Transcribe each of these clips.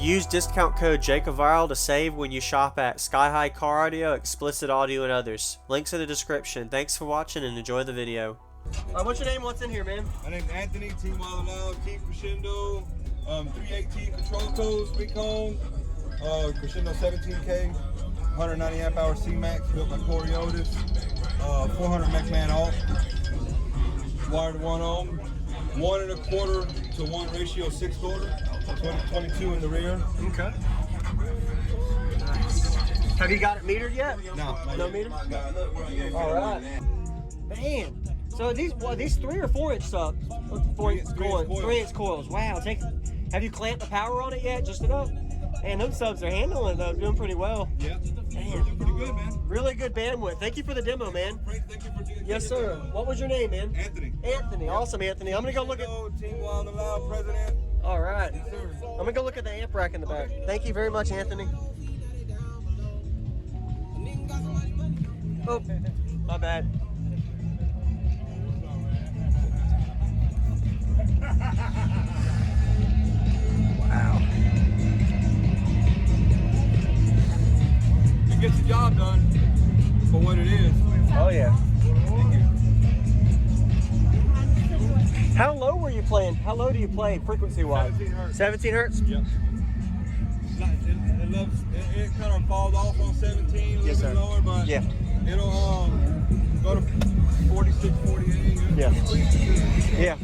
Use discount code JACOVIRAL to save when you shop at Sky High Car Audio, Explicit Audio, and others. Links in the description. Thanks for watching and enjoy the video. What's your name? What's in here, man? My name's Anthony, Team Wild Loud, Team Crescendo, 318 control codes, Recon, Crescendo 17K, 190 amp hour C-Max, built by Coils, 400 McMahon alt, wired 1 ohm, 1 1/4 to 1 ratio 6/4, 22 in the rear. Okay. Nice. Have you got it metered yet? No, no meter. All right. Man. So these 3 or 4 inch subs, 3 inch coils. Wow. Have you clamped the power on it yet? Just enough. And those subs are handling though, doing pretty well. Yeah. Man. Doing pretty good, man. Really good bandwidth. Thank you for the demo, man. Frank, thank you for doing. Yes, sir. What was your name, man? Anthony. Anthony. Awesome, Anthony. I'm gonna go look at. Team Wild Loud president. All right. Yes, sir. I'm gonna go look at the amp rack in the back. Thank you very much, Anthony. Oh, my bad. Wow. It gets the job done for what it is. Oh yeah. Thank you. How low were you playing? How low do you play frequency-wise? 17 hertz. 17 hertz? Yep. It kind of falls off on 17 a little bit lower, but yeah, it'll go to 46, 48. Yeah. Yeah.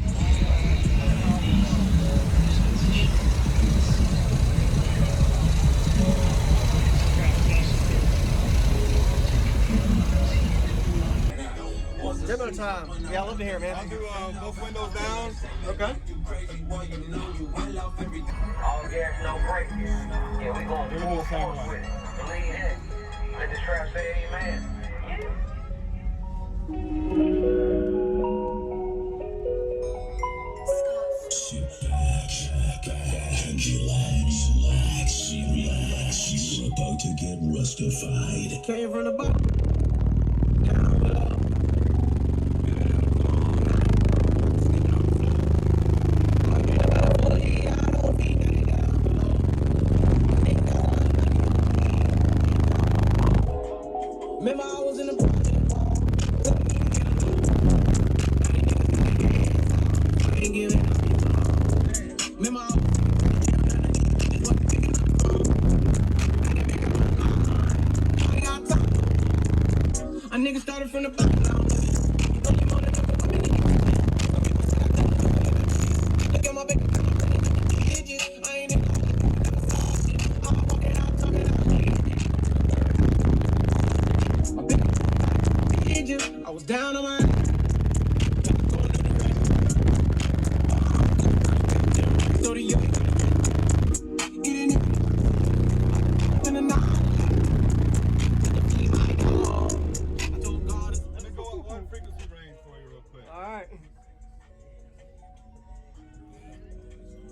Demo time. Yeah, I love to hear it, man. I'll do both windows down. Okay. All gas, no brakes. Yeah, we going full force with it. Believe that. Let the strap say amen. Sit back and relax. You're about to get rustified. Came from the bottom. Down below. Remember I was in the project. I ain't giving up. Remember I got time. A nigga started from the bottom. Look at my baby. I ain't in. I'm walking out, talking out. I was down on my so the young eating it in the night. I told God, Let me go up one frequency range for you real quick. All right.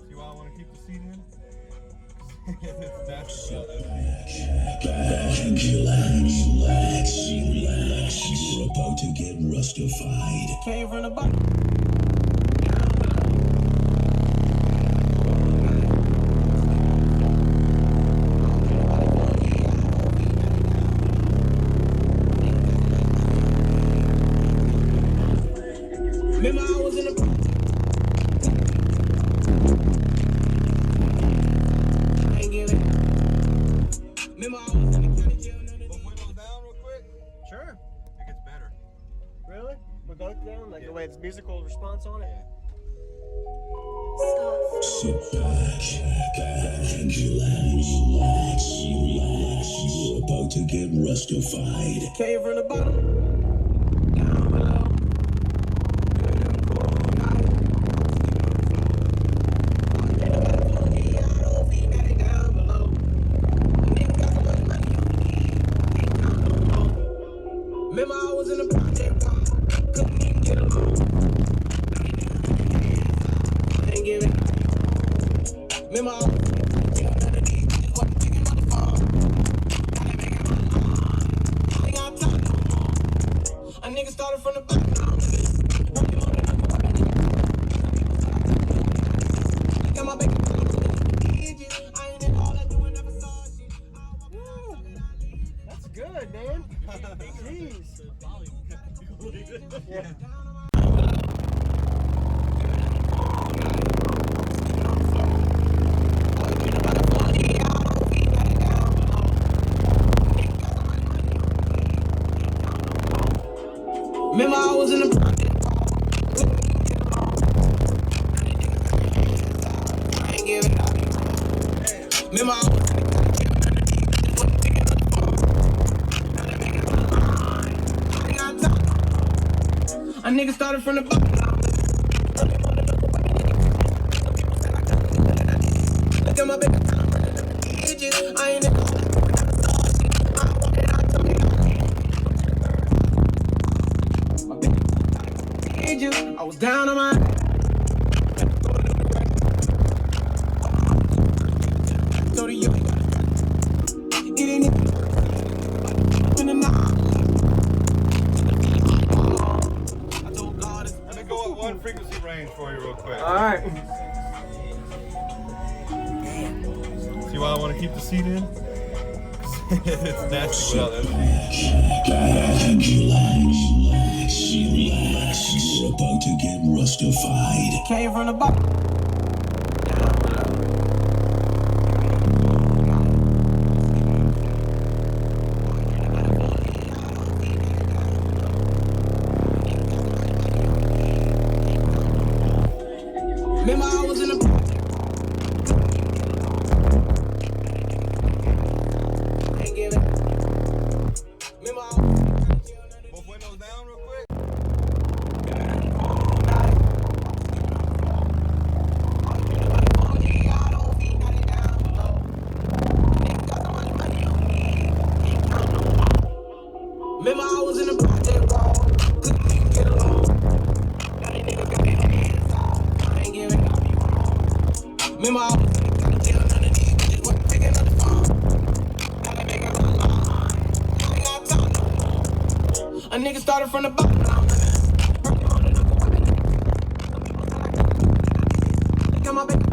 See why I want to keep the seat in? That's Sit back and relax. You're about to get rustified. came from the bottom. Remember I was in the I ain't giving. Remember I was in the county jail. both windows down real quick. Sure. It gets better. Really? We're both down? Like the way it's musical response on it? Sit back and relax. You're about to get rustified. Came from the bottom. Down below. Remember I was in the project. Couldn't even get along. I ain't giving. Remember I was a nigga started from the bottom. Got my baby. I ain't in Yeah. Remember I was in the I ain't giving up. Remember I was a nigga started from the bottom. Look at my baby. I ain't I was down on my so do you. It ain't in the night. I told God it's Let me go up one frequency range for you real quick. All right. See why I want to keep the seat in? It's nasty without that. Relax, you're about to get rustified. came from the bottom. Remember I was in the ain't giving. Remember I Both windows down real quick. Remember I was in the project wall. Couldn't get along. Now they niggas got their hands off. I ain't giving up. Remember I was in the project. None of these bitches wasn't picking up the phone. Now they make it run line. Ain't got time no more. A nigga started from the bottom. Look at my baby.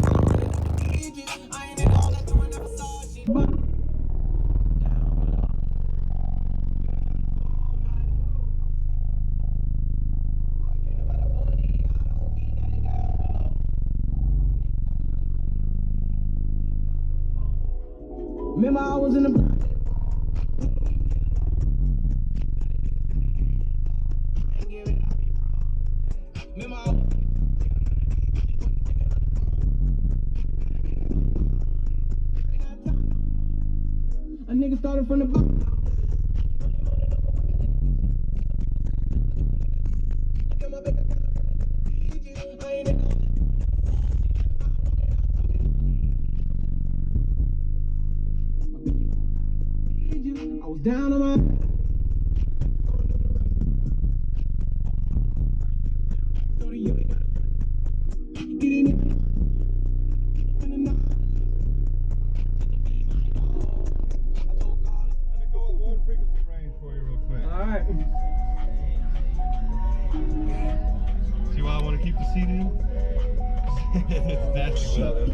I ain't in all that doing never saw shit. Remember I was in the Remember I a nigga started from the bottom. I was down on my Let me go up one frequency range for you real quick. All right. See why I want to keep the seat in? It's nasty without that.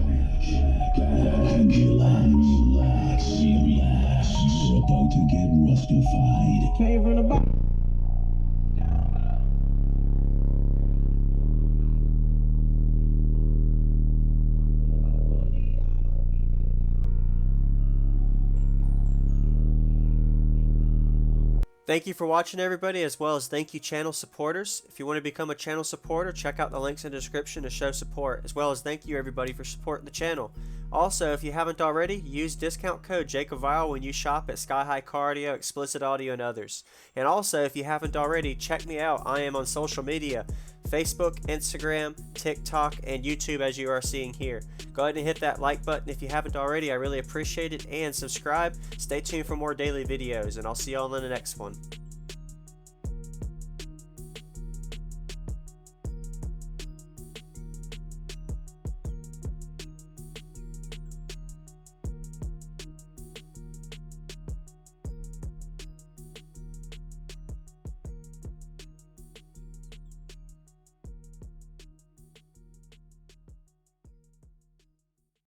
Relax, you're about to get rustified. came from the bottom. Thank you for watching, everybody, as well as thank you channel supporters. If you want to become a channel supporter, check out the links in the description to show support, as well as thank you everybody for supporting the channel. Also, if you haven't already, use discount code JACOBVILE when you shop at Sky High Car Audio, Explicit Audio, and others. And also, if you haven't already, check me out. I am on social media, Facebook, Instagram, TikTok, and YouTube, as you are seeing here. Go ahead and hit that like button if you haven't already. I really appreciate it. And subscribe. Stay tuned for more daily videos, and I'll see y'all in the next one.